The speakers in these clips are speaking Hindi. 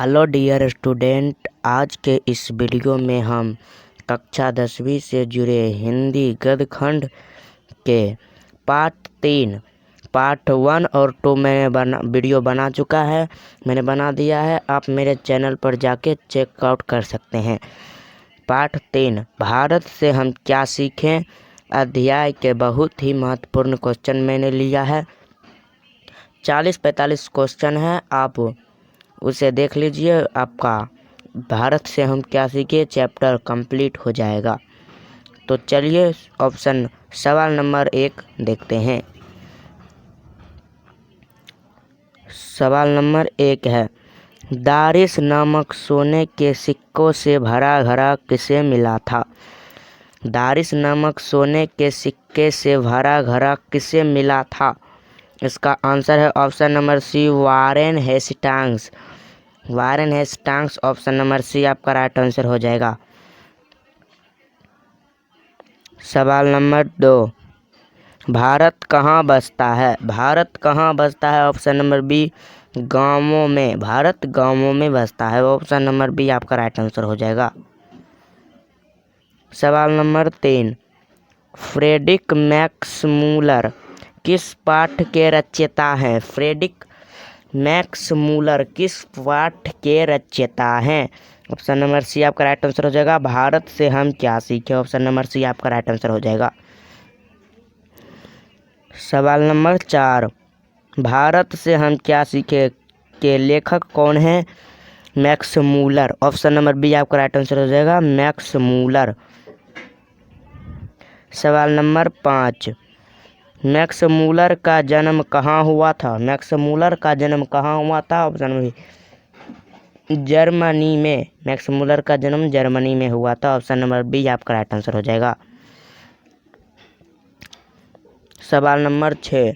हेलो डियर स्टूडेंट, आज के इस वीडियो में हम कक्षा 10वीं से जुड़े हिंदी गद्य खंड के पार्ट 1 और 2 मैंने वीडियो बना चुका है। मैंने बना दिया है, आप मेरे चैनल पर जाके चेकआउट कर सकते हैं। पार्ट 3 भारत से हम क्या सीखें अध्याय के बहुत ही महत्वपूर्ण क्वेश्चन मैंने लिया है। 40-45 क्वेश्चन है, आप उसे देख लीजिए। आपका भारत से हम क्या सीखे चैप्टर कंप्लीट हो जाएगा। तो चलिए सवाल नंबर 1 देखते हैं। सवाल नंबर 1 है, दारिस नामक सोने के सिक्कों से भरा घड़ा किसे मिला था? दारिस नामक सोने के सिक्के से भरा घड़ा किसे मिला था? इसका आंसर है option number C, Warren Hastings. Warren Hastings, option number C आपका राइट आंसर हो जाएगा। सवाल नंबर 2, भारत कहाँ बसता है? भारत कहाँ बसता है? ऑप्शन नंबर बी, गांवों में। भारत गांवों में बसता है, ऑप्शन नंबर बी आपका राइट आंसर हो जाएगा। सवाल नंबर 3, फ्रेडरिक मैक्समूलर किस पाठ के रचयिता हैं? फ्रेडरिक मैक्समूलर किस पाठ के रचयिता हैं? ऑप्शन नंबर सी आपका राइट आंसर हो जाएगा, भारत से हम क्या सीखे। ऑप्शन नंबर सी आपका राइट आंसर हो जाएगा। सवाल नंबर 4, भारत से हम क्या सीखे के लेखक कौन है? मैक्समूलर। ऑप्शन नंबर बी आपका राइट आंसर हो जाएगा, मैक्समूलर। सवाल नंबर 5, मैक्समूलर का जन्म कहाँ हुआ था? मैक्समूलर का जन्म कहाँ हुआ था? ऑप्शन नंबर जर्मनी में। मैक्समूलर का जन्म जर्मनी में हुआ था, ऑप्शन नंबर बी आपका राइट आंसर हो जाएगा। सवाल नंबर 6,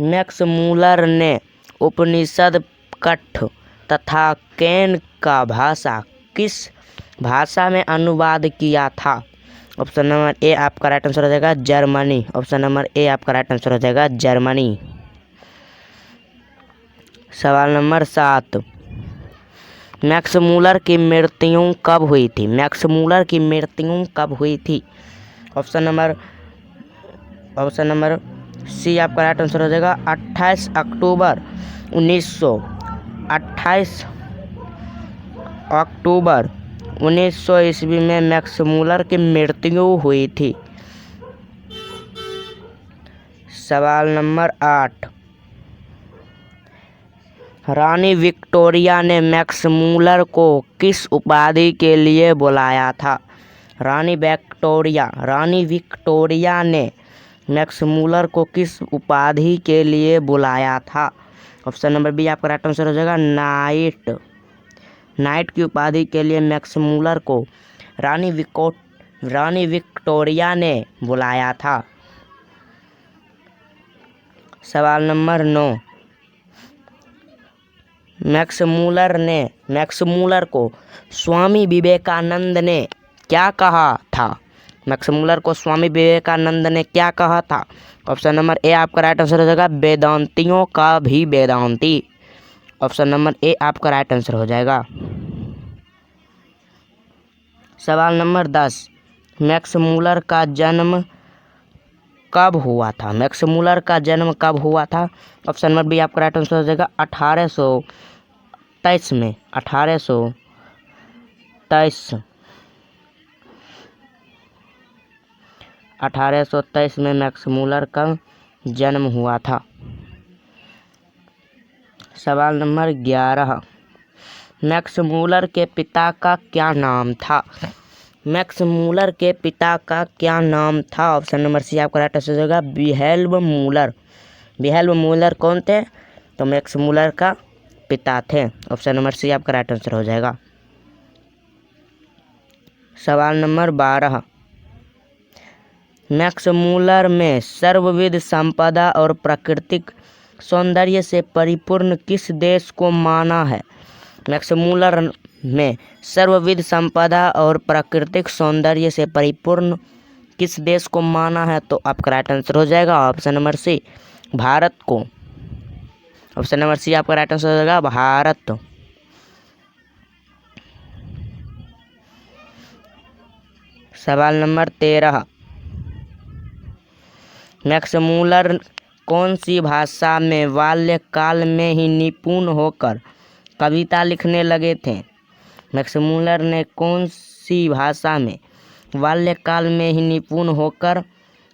मैक्समूलर ने उपनिषद कठ तथा कैन का भाषा किस भाषा में अनुवाद किया था? ऑप्शन नंबर ए आपका राइट आंसर हो जाएगा, जर्मनी। ऑप्शन नंबर ए आपका राइट आंसर हो जाएगा, जर्मनी। सवाल नंबर 7, मैक्समूलर की मृत्यु कब हुई थी? मैक्समूलर की मृत्यु कब हुई थी? ऑप्शन नंबर सी आपका राइट आंसर हो जाएगा, 28 अक्टूबर 1900 ईस्वी में मैक्समूलर की मृत्यु हुई थी। सवाल नंबर 8, रानी विक्टोरिया ने मैक्समूलर को किस उपाधि के लिए बुलाया था? रानी विक्टोरिया ने मैक्समूलर को किस उपाधि के लिए बुलाया था? ऑप्शन नंबर बी आपका राइट आंसर हो जाएगा, नाइट की उपाधि के लिए मैक्समूलर को रानी विक्टोरिया ने बुलाया था। सवाल नंबर 9, मैक्समूलर को स्वामी विवेकानंद ने क्या कहा था? मैक्समूलर को स्वामी विवेकानंद ने क्या कहा था? ऑप्शन नंबर ए आपका राइट आंसर हो जाएगा, वेदांतियों का भी वेदांती। ऑप्शन नंबर ए आपका राइट आंसर हो जाएगा। सवाल नंबर 10, मैक्समूलर का जन्म कब हुआ था? मैक्समूलर का जन्म कब हुआ था? ऑप्शन नंबर बी आपका राइट आंसर हो जाएगा, 1823 में। 1823 में मैक्समूलर का जन्म हुआ था। सवाल नंबर 11, मैक्समूलर के पिता का क्या नाम था? मैक्समूलर के पिता का क्या नाम था? ऑप्शन नंबर सी आपका राइट आंसर हो जाएगा, विल्हेल्म मूलर। विल्हेल्म मूलर कौन थे? तो मैक्समूलर का पिता थे। ऑप्शन नंबर सी आपका राइट आंसर हो जाएगा। सवाल नंबर 12, मैक्समूलर में सर्वविध संपदा और प्राकृतिक सौंदर्य से परिपूर्ण किस देश को माना है? मैक्समूलर में सर्वविध संपदा और प्राकृतिक सौंदर्य से परिपूर्ण किस देश को माना है? तो आपका राइट आंसर हो जाएगा ऑप्शन नंबर सी, भारत को। ऑप्शन नंबर सी आपका राइट आंसर हो जाएगा, भारत। सवाल नंबर 13, मैक्स मूलर कौन सी भाषा में बाल्यकाल में ही निपुण होकर कविता लिखने लगे थे? मैक्स मूलर ने कौन सी भाषा में बाल्यकाल में ही निपुण होकर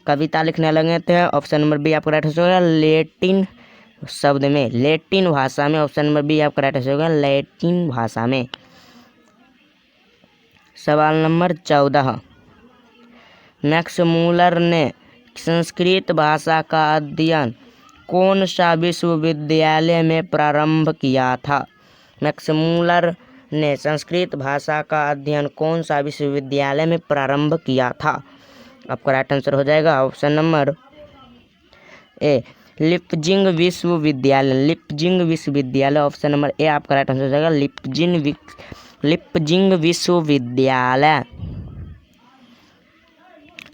कविता लिखने लगे थे? ऑप्शन नंबर बी आपका राइट आंसर होगा लैटिन शब्द में, लैटिन भाषा में। ऑप्शन नंबर बी आपका राइट आंसर होगा लैटिन भाषा में। सवाल नंबर 14, मैक्स मूलर ने संस्कृत भाषा का अध्ययन कौन सा विश्वविद्यालय में प्रारंभ किया था? मैक्स मूलर ने संस्कृत भाषा का अध्ययन कौन सा विश्वविद्यालय में प्रारंभ किया था? आपका राइट आंसर हो जाएगा ऑप्शन नंबर ए लिप्जिंग विश्वविद्यालय, लिप्जिंग विश्वविद्यालय। ऑप्शन नंबर ए आपका राइट आंसर हो जाएगा लिप्जिंग विश्वविद्यालय।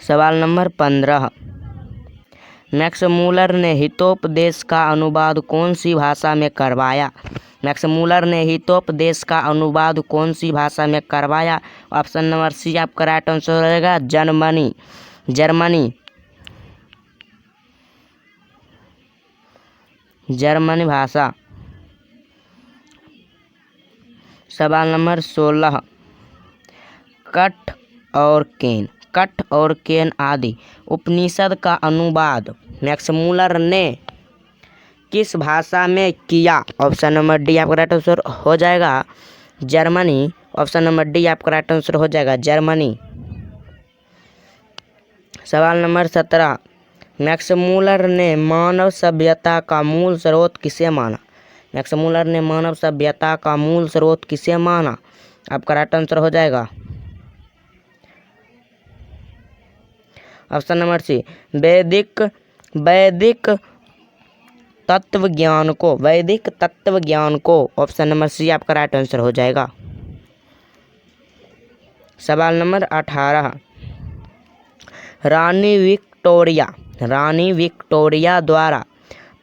सवाल नंबर 15, मैक्स मूलर ने हितोपदेश का अनुवाद कौन सी भाषा में करवाया? मैक्स मूलर ने हितोपदेश का अनुवाद कौन सी भाषा में करवाया? ऑप्शन नंबर सी आपका राइट आंसर हो जाएगा जर्मनी भाषा। सवाल नंबर 16, कठ और केन आदि उपनिषद का अनुवाद मैक्स मूलर ने किस भाषा में किया? ऑप्शन नंबर डी आपका राइट आंसर हो जाएगा जर्मनी। ऑप्शन नंबर डी आपका राइट आंसर हो जाएगा जर्मनी। सवाल नंबर 17, मैक्स मूलर ने मानव सभ्यता का मूल स्रोत किसे माना? मैक्स मूलर ने मानव सभ्यता का मूल स्रोत किसे माना? आपका राइट आंसर हो जाएगा ऑप्शन नंबर सी वैदिक तत्वज्ञान को। ऑप्शन नंबर सी आपका राइट आंसर हो जाएगा। सवाल नंबर 18, रानी विक्टोरिया द्वारा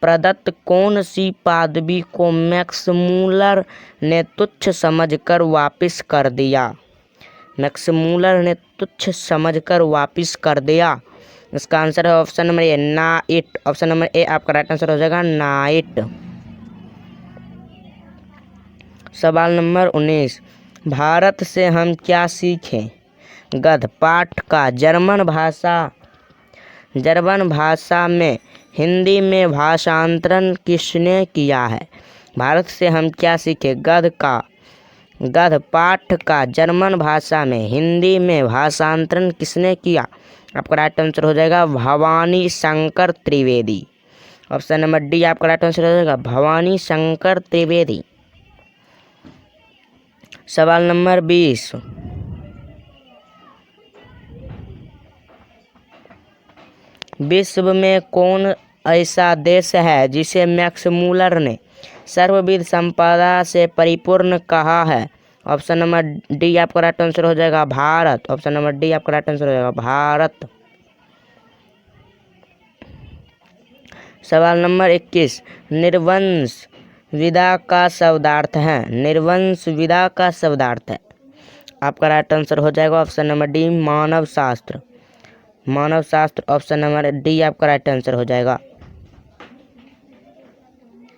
प्रदत्त कौन सी पदवी को मैक्स मूलर ने तुच्छ समझकर वापस कर दिया? मैक्स मूलर ने तुच्छ समझकर वापस कर दिया। इसका आंसर है option number A night. Option number A आपका राइट आंसर हो जाएगा नाइट। सवाल नंबर 19, भारत से हम क्या सीखें गद्य पाठ का जर्मन भाषा में हिंदी में भाषांतरण किसने किया है? भारत से हम क्या सीखें गद्य पाठ का जर्मन भाषा में हिंदी में भाषांतरण किसने किया? आपका राइट आंसर हो जाएगा Bhavani Shankar Trivedi. Option number D आपका राइट आंसर हो जाएगा भवानी शंकर त्रिवेदी। सवाल नंबर 20, विश्व में कौन ऐसा देश है जिसे मैक्स मूलर ने सर्वविध संपदा से परिपूर्ण कहा है? ऑप्शन नंबर डी आपका राइट आंसर हो जाएगा भारत। ऑप्शन नंबर डी आपका राइट आंसर हो जाएगा भारत। सवाल नंबर 21, निर्वंश विधा का शब्दार्थ है। आपका राइट आंसर हो जाएगा ऑप्शन नंबर डी मानव शास्त्र। ऑप्शन नंबर डी आपका राइट आंसर हो जाएगा।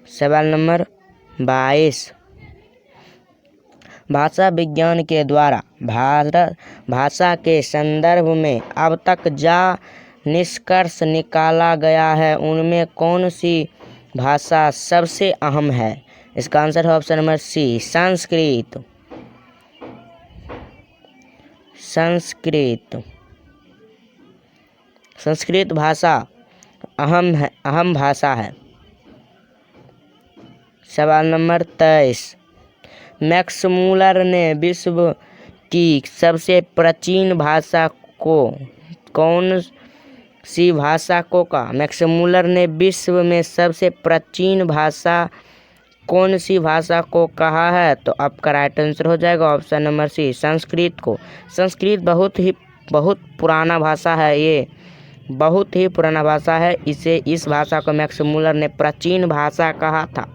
सवाल नंबर 22, भाषा विज्ञान के द्वारा भाषा के संदर्भ में अब तक जा निष्कर्ष निकाला गया है उनमें कौन सी भाषा सबसे अहम है? इसका आंसर है ऑप्शन नंबर सी संस्कृत भाषा अहम भाषा है। सवाल नंबर 23, मैक्स मूलर ने विश्व की सबसे प्राचीन भाषा को कौन सी भाषा को कहा? मैक्स मूलर ने विश्व में सबसे प्राचीन भाषा कौन सी भाषा को कहा है? तो आपका राइट आंसर हो जाएगा ऑप्शन नंबर सी संस्कृत को। संस्कृत बहुत पुराना भाषा है, ये बहुत ही पुराना भाषा है। इस भाषा को मैक्स मूलर ने प्राचीन भाषा कहा था।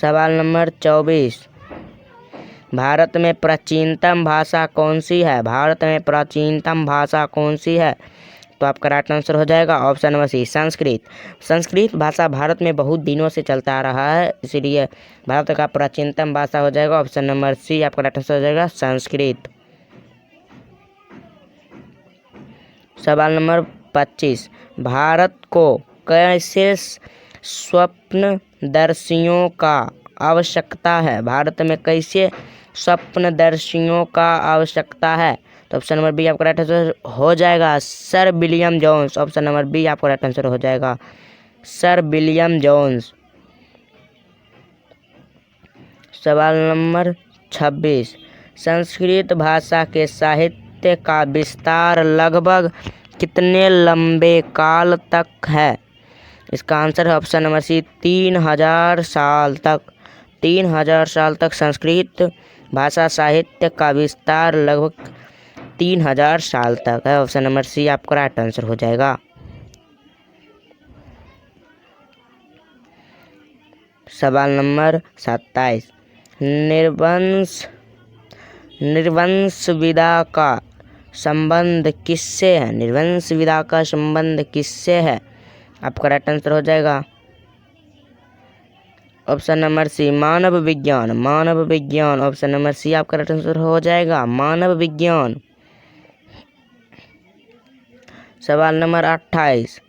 सवाल नंबर 24, भारत में प्राचीनतम भाषा कौन सी है? भारत में प्राचीनतम भाषा कौन सी है? तो आपका राइट आंसर हो जाएगा option number C, Sanskrit. Sanskrit भाषा भारत में बहुत दिनों से चलता आ रहा है, इसीलिए भारत का प्राचीनतम भाषा हो जाएगा ऑप्शन नंबर सी, आपका राइट आंसर हो जाएगा संस्कृत। सवाल नंबर 25, भारत को कैसे स्वप्नदर्शियों का आवश्यकता है? भारत में कैसे स्वप्नदर्शियों का आवश्यकता है? तो ऑप्शन नंबर बी आपका राइट आंसर हो जाएगा sir William Jones. Option number B आपका राइट आंसर हो जाएगा सर विलियम जोन्स। सवाल नंबर 26, संस्कृत भाषा के साहित्य का विस्तार लगभग कितने लंबे काल तक है? इसका आंसर है ऑप्शन नंबर सी, 3000 साल तक। 3000 साल तक संस्कृत भाषा साहित्य का विस्तार लगभग 3000 साल तक है। ऑप्शन नंबर सी आपका राइट आंसर हो जाएगा। सवाल नंबर 27, निर्वंश विधा का संबंध किससे है? निर्वंश विधा का संबंध किससे है? आपका राइट आंसर हो जाएगा ऑप्शन नंबर सी, मानव विज्ञान। मानव विज्ञान, ऑप्शन नंबर सी आपका राइट आंसर हो जाएगा मानव विज्ञान। सवाल number 28,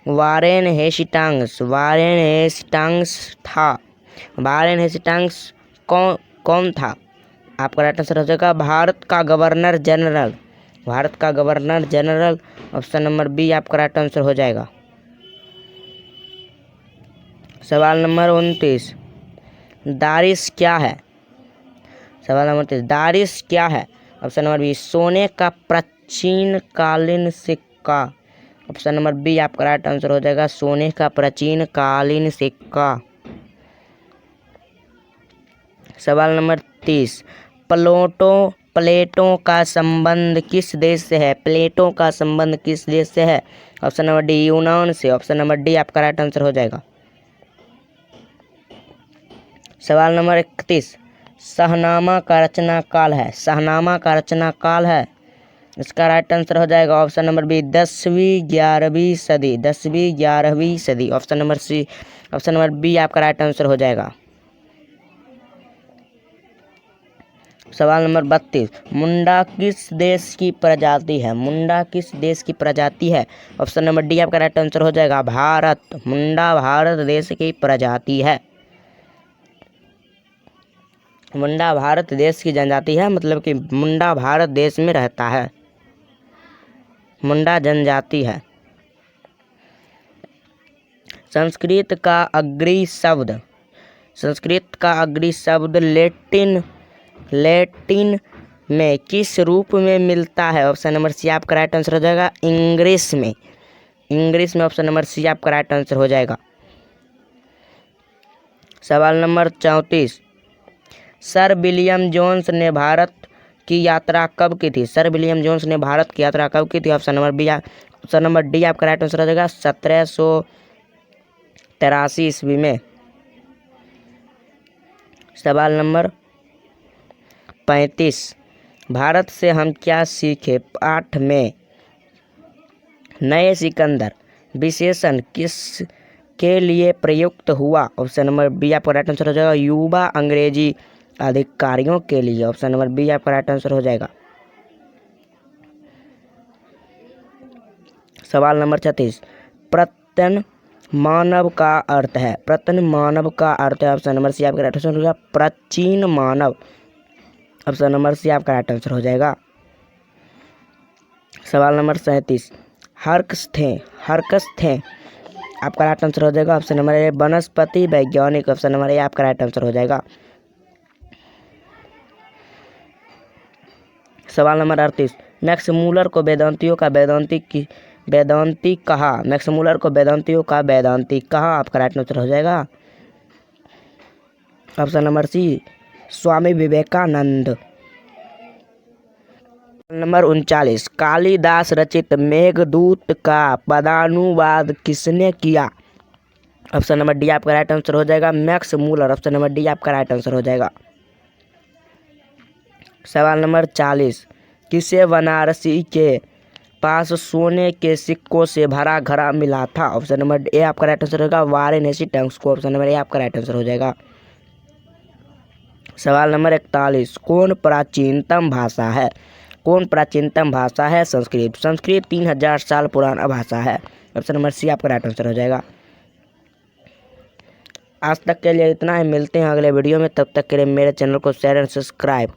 Warren Hastings. Warren Hastings कौन था? आपका राइट आंसर हो जाएगा भारत का गवर्नर जनरल। भारत का governor general, option number B आपका राइट आंसर हो जाएगा। सवाल नंबर 29, दारिश क्या है? सवाल नंबर 29, दारिश क्या है? ऑप्शन नंबर बी, सोने का प्राचीन कालीन सिक्का। ऑप्शन नंबर बी आपका राइट आंसर हो जाएगा सोने का प्राचीन कालीन सिक्का। सवाल नंबर 30, प्लेटो का संबंध किस देश से है? प्लेटो का संबंध किस देश से है? ऑप्शन नंबर डी, यूनान से। ऑप्शन नंबर डी आपका राइट आंसर हो जाएगा। सवाल नंबर 31, शाहनामा का रचना काल है? शाहनामा का रचना काल है, इसका राइट आंसर हो जाएगा ऑप्शन नंबर बी, 10वीं 11वीं सदी। 10वीं 11वीं सदी, option number C, option number B आपका राइट आंसर हो जाएगा। सवाल नंबर 32, मुंडा किस देश की प्रजाति है? मुंडा किस देश की प्रजाति है? ऑप्शन नंबर डी आपका राइट आंसर हो जाएगा भारत। मुंडा भारत देश की प्रजाति है। मुंडा भारत देश की जनजाति है, मतलब कि मुंडा भारत देश में रहता है। मुंडा जनजाति है। संस्कृत का अग्रणी शब्द लैटिन में किस रूप में मिलता है? ऑप्शन नंबर सी आपका राइट आंसर हो जाएगा इंग्लिश में। इंग्लिश में, ऑप्शन नंबर सी आपका राइट आंसर हो जाएगा। सवाल नंबर 34, सर विलियम जोन्स ने भारत की यात्रा कब की थी? सर विलियम जोन्स ने भारत की यात्रा कब की थी? ऑप्शन नंबर डी आपका राइट आंसर हो जाएगा 1783 ईस्वी में। सवाल नंबर 35, भारत से हम क्या सीखे पाठ में नए सिकंदर विशेषण किस के लिए प्रयुक्त हुआ? ऑप्शन नंबर बी आपका राइट आंसर हो जाएगा युवा अंग्रेजी अधिकारियों के लिए। ऑप्शन नंबर बी आपका राइट आंसर हो जाएगा। सवाल नंबर 36, प्रत्यन मानव का अर्थ है? प्रत्यन मानव का अर्थ है, ऑप्शन नंबर सी आपका राइट आंसर हो जाएगा प्राचीन मानव। ऑप्शन नंबर सी आपका राइट आंसर हो जाएगा। सवाल नंबर 37, हर्कस थे आपका राइट आंसर हो जाएगा ऑप्शन नंबर ए वनस्पति वैज्ञानिक। ऑप्शन नंबर ए आपका राइट आंसर हो जाएगा। सवाल नंबर 38, मैक्स मूलर को वेदांतियों का वेदांतिक कहा? मैक्स मूलर को वेदांतियों का वेदांतिक कहा? आपका राइट आंसर हो जाएगा ऑप्शन नंबर सी स्वामी विवेकानंद। नंबर 39, कालिदास रचित मेघदूत का पदानुवाद किसने किया? ऑप्शन नंबर डी आपका राइट आंसर हो जाएगा Max Muller. Option number D आपका राइट आंसर हो जाएगा। सवाल नंबर 40, किसे वाराणसी के पास सोने के सिक्कों से भरा घड़ा मिला था? ऑप्शन नंबर ए आपका राइट आंसर होगा वाराणसी टेम्स्को। ऑप्शन नंबर ए आपका राइट आंसर हो जाएगा। सवाल नंबर 41, कौन प्राचीनतम भाषा है? कौन प्राचीनतम भाषा है? संस्कृत। संस्कृत 3000 साल पुराना भाषा है। ऑप्शन नंबर सी आपका राइट आंसर हो जाएगा। आज तक के लिए इतना ही, मिलते हैं अगले वीडियो में, तब तक के लिए मेरे चैनल को शेयर एंड सब्सक्राइब